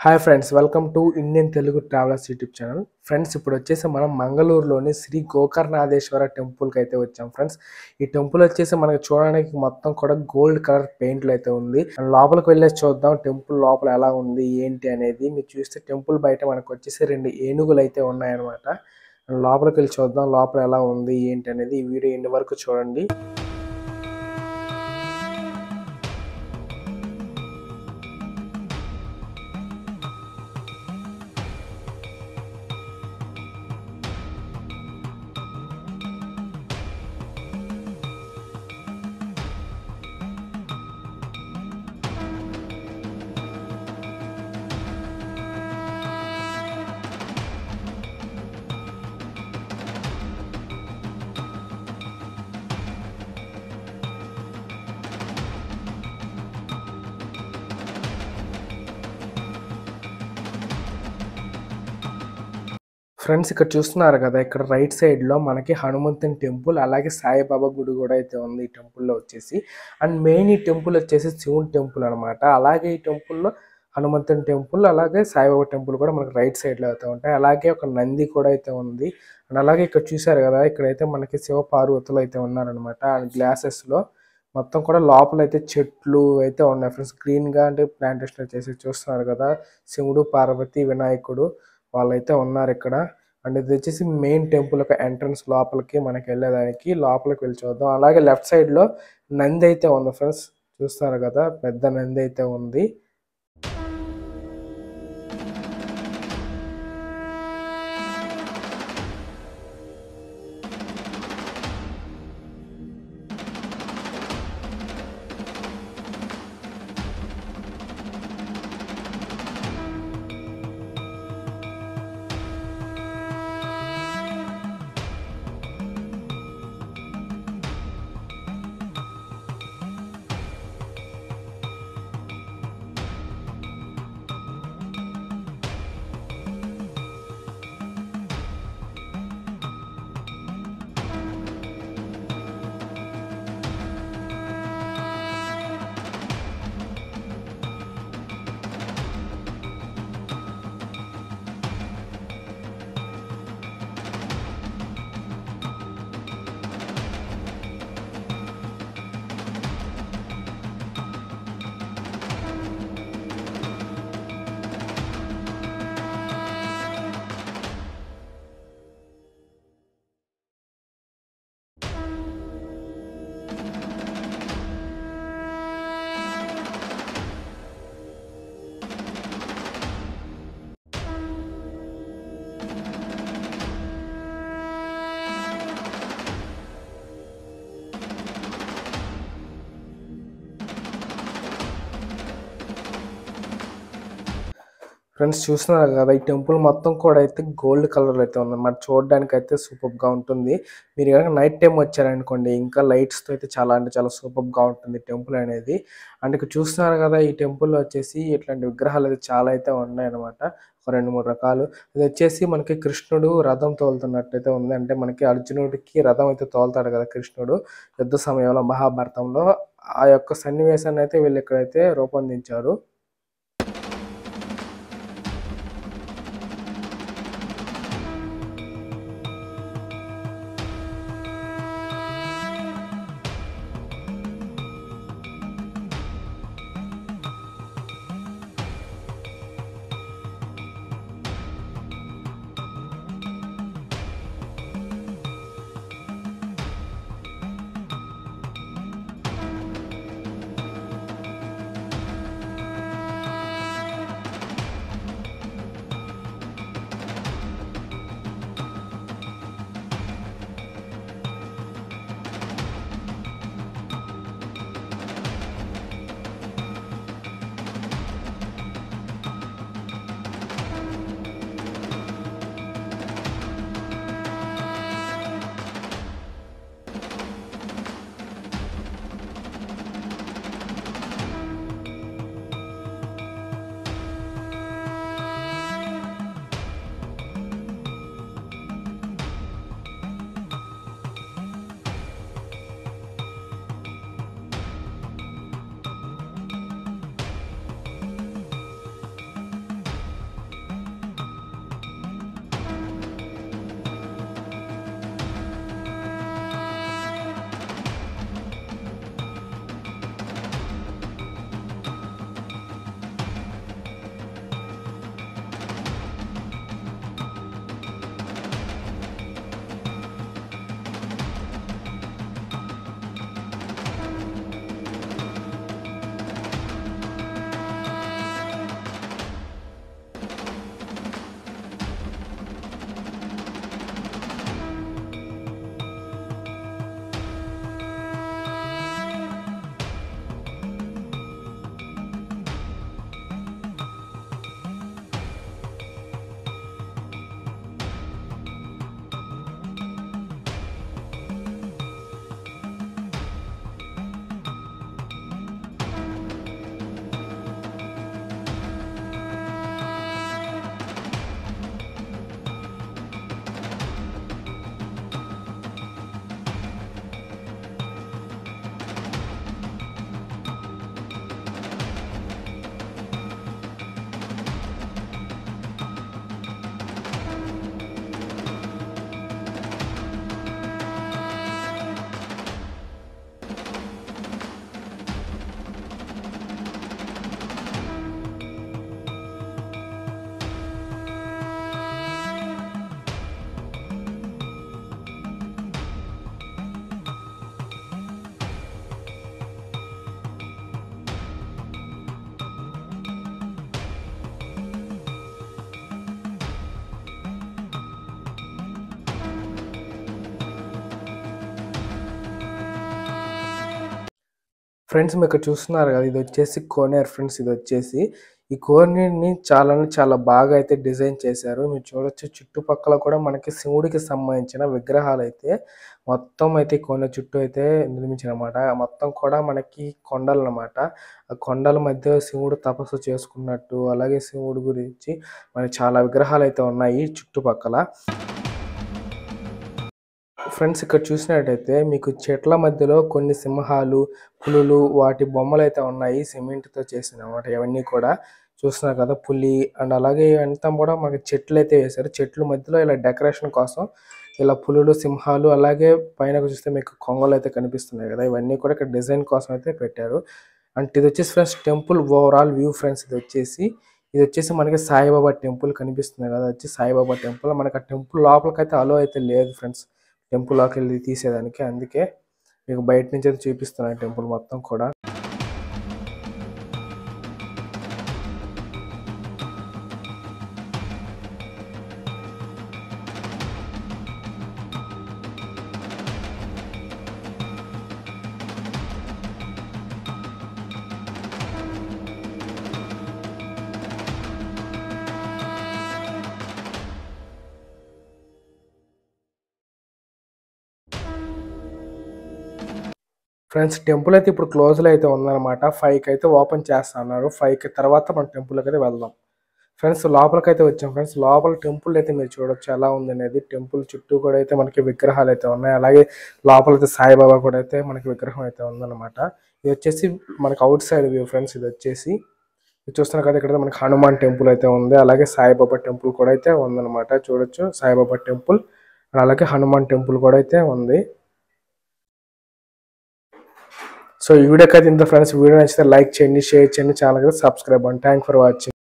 Hi friends, welcome to Indian Telugu travellers YouTube channel. Friends, ఇప్పుడు వచ్చేసి మనం మంగళూరులోని శ్రీ గోకర్ణాధేశ్వర టెంపుల్కి అయితే వచ్చాం. ఫ్రెండ్స్, ఈ టెంపుల్ వచ్చేసి మనకి చూడడానికి మొత్తం కూడా గోల్డ్ కలర్ పెయింట్లు అయితే ఉంది. లోపలికి వెళ్ళేసి చూద్దాం టెంపుల్ లోపల ఎలా ఉంది ఏంటి అనేది. మీరు చూస్తే టెంపుల్ బయట మనకు వచ్చేసి 2 ఏనుగులు అయితే ఉన్నాయన్నమాట. లోపలికి వెళ్ళి చూద్దాం లోపల ఎలా ఉంది ఏంటి అనేది. ఈ వీడియో ఎండ్ వరకు చూడండి. ఫ్రెండ్స్, ఇక్కడ చూస్తున్నారు కదా, ఇక్కడ రైట్ సైడ్ లో మనకి హనుమంతుని టెంపుల్ అలాగే సాయిబాబా గుడి కూడా అయితే ఉంది ఈ టెంపుల్లో వచ్చేసి. అండ్ మెయిన్ ఈ టెంపుల్ వచ్చేసి శివుని టెంపుల్ అనమాట. అలాగే ఈ టెంపుల్లో హనుమంతుని టెంపుల్ అలాగే సాయిబాబా టెంపుల్ కూడా మనకి రైట్ సైడ్ లో అయితే ఉంటాయి. అలాగే ఒక నంది కూడా అయితే ఉంది. అండ్ అలాగే ఇక్కడ చూసారు కదా, ఇక్కడైతే మనకి శివ పార్వతులు అయితే ఉన్నారనమాట. అండ్ గ్లాసెస్ లో మొత్తం కూడా లోపల అయితే చెట్లు అయితే ఉన్నాయి ఫ్రెండ్స్. గ్రీన్ గా అంటే ప్లాంటేషన్ చేసి చూస్తున్నారు కదా, శివుడు పార్వతి వినాయకుడు వాళ్ళైతే ఉన్నారు ఇక్కడ. అండ్ ఇది వచ్చేసి మెయిన్ టెంపుల్ యొక్క ఎంట్రన్స్. లోపలికి మనకి వెళ్ళేదానికి లోపలికి వెళ్ళి చూద్దాం. అలాగే లెఫ్ట్ సైడ్ లో నంది అయితే ఉంది ఫ్రెండ్స్, చూస్తారు కదా, పెద్ద నంది అయితే ఉంది. ఫ్రెండ్స్, చూస్తున్నారు కదా, ఈ టెంపుల్ మొత్తం కూడా అయితే గోల్డ్ కలర్ అయితే ఉందన్నమాట. చూడడానికి అయితే సూపర్గా ఉంటుంది. మీరు కనుక నైట్ టైం వచ్చారనుకోండి, ఇంకా లైట్స్తో అయితే చాలా అంటే చాలా సూపర్గా ఉంటుంది టెంపుల్ అనేది. అండ్ ఇక్కడ చూస్తున్నారు కదా, ఈ టెంపుల్ వచ్చేసి ఇట్లాంటి విగ్రహాలు అయితే చాలా అయితే ఉన్నాయన్నమాట. ఒక 2-3 రకాలు. ఇది వచ్చేసి మనకి కృష్ణుడు రథం తోలుతున్నట్టయితే ఉంది. అంటే మనకి అర్జునుడికి రథం అయితే తోలుతాడు కదా కృష్ణుడు యుద్ధ సమయంలో మహాభారతంలో. ఆ యొక్క సన్నివేశాన్ని అయితే వీళ్ళు ఇక్కడైతే రూపొందించారు. ఫ్రెండ్స్ మీకు చూస్తున్నారు కదా, ఇది వచ్చేసి కోనేరు ఫ్రెండ్స్. ఇది వచ్చేసి ఈ కోనేరుని చాలా అంటే చాలా బాగా అయితే డిజైన్ చేశారు. మీరు చూడొచ్చు చుట్టుపక్కల కూడా మనకి శివుడికి సంబంధించిన విగ్రహాలు అయితే మొత్తం అయితే ఈ కోనేరు చుట్టూ అయితే నిర్మించారన్నమాట. మొత్తం కూడా మనకి కొండలు అన్నమాట. ఆ కొండల మధ్య శివుడు తపస్సు చేసుకున్నట్టు, అలాగే శివుడి గురించి మనకి చాలా విగ్రహాలు అయితే ఉన్నాయి చుట్టుపక్కల. ఫ్రెండ్స్ ఇక్కడ చూసినట్టయితే మీకు చెట్ల మధ్యలో కొన్ని సింహాలు, పులులు వాటి బొమ్మలైతే ఉన్నాయి. సిమెంట్‌తో చేసిననమాట ఇవన్నీ కూడా. చూస్తున్నారు కదా! పులి అండ్ అలాగే ఇవంతా కూడా మనకి చెట్లయితే వేశారు. చెట్ల మధ్యలో ఇలా డెకరేషన్ కోసం ఇలా పులులు, సింహాలు అలాగే పైన చూస్తే మీకు కొంగలైతే కనిపిస్తున్నాయి కదా! ఇవన్నీ కూడా ఇక్కడ డిజైన్ కోసం అయితే పెట్టారు. అండ్ ఇదొచ్చేసి friends temple overall view friends ఇదొచ్చేసి. ఇదొచ్చేసి మనకి సాయిబాబా టెంపుల్ కనిపిస్తుంది కదా! అది వచ్చి సాయిబాబా టెంపుల్. మనకి ఆ టెంపుల్ లోపలికైతే అలో అయితే లేదు ఫ్రెండ్స్. టెంపుల్ లోకెళ్ళి తీసేదానికి. అందుకే మీకు బయట నుంచి అయితే చూపిస్తున్నాను టెంపుల్ మొత్తం కూడా. ఫ్రెండ్స్ టెంపుల్ అయితే ఇప్పుడు క్లోజ్‌లో అయితే ఉందన్నమాట. 5కి అయితే ఓపెన్ చేస్తా అన్నారు. 5కి తర్వాత మనం టెంపుల్‌కైతే వెళ్దాం. ఫ్రెండ్స్ లోపలికైతే వచ్చాం ఫ్రెండ్స్. లోపల టెంపుల్ అయితే మీరు చూడొచ్చు ఎలా ఉందనేది. టెంపుల్ చుట్టూ కూడా అయితే మనకి విగ్రహాలు అయితే ఉన్నాయి. అలాగే లోపలైతే సాయిబాబా కూడా అయితే మనకి విగ్రహం అయితే ఉందన్నమాట. ఇది వచ్చేసి మనకి ఔట్ సైడ్ వ్యూ ఫ్రెండ్స్. ఇది వచ్చేసి ఇది చూస్తున్నారు కదా, ఇక్కడ మనకి హనుమాన్ టెంపుల్ అయితే ఉంది. అలాగే సాయిబాబా టెంపుల్ కూడా అయితే ఉందన్నమాట. చూడొచ్చు సాయిబాబా టెంపుల్ అలాగే హనుమాన్ టెంపుల్ కూడా అయితే ఉంది. సో ఈ వీడియోకి అయితే ఇంత ఫ్రెండ్స్. వీడియో నచ్చితే లైక్ చేయండి, షేర్ చేయండి, ఛానల్ సబ్స్క్రైబ్ అండి. Thank for watching.